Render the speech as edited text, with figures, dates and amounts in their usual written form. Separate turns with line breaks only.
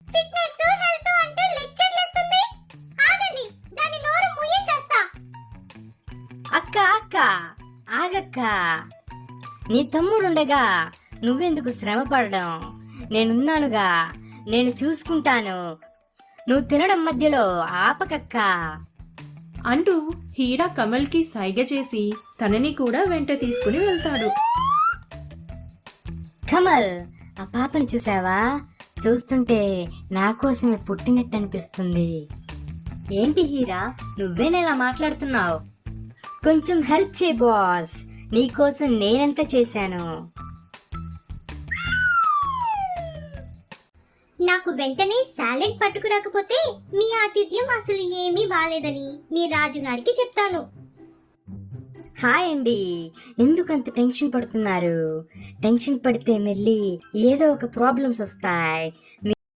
Fitness health అంటే లెక్చర్లు ఇస్తుంది. ఆగండి, దాని నోరు ముయ్యించేస్తా.
అక్క అక్క ఆగక్క, నీ తమ్ముడుండగా నువ్వెందుకు శ్రమ పడడం? నేనున్నానుగా, నేను చూసుకుంటాను. నువ్వు తినడం మధ్యలో ఆపకక్క
అంటూ హీరా కమల్కి సైగ చేసి తనని కూడా వెంట తీసుకుని వెళ్తాడు.
కమల్, ఆ పాపని చూసావా? చూస్తుంటే నా కోసమే పుట్టినట్టు అనిపిస్తుంది. ఏంటి హీరా, నువ్వేనేలా మాట్లాడుతున్నావు? కొంచెం హెల్ప్ చేయి బాస్, నీకోసం నేనెంత చేశాను.
నాకు వెంటనే సాలెడ్ పట్టుకురాకపోతే మీ ఆతిథ్యం అసలు ఏమీ బాలేదని మీ రాజుగారికి చెప్తాను.
హాయ్ అండి, ఎందుకంత టెన్షన్ పడుతున్నారు? టెన్షన్ పడితే మళ్ళీ ఏదో ఒక ప్రాబ్లమ్స్ వస్తాయి.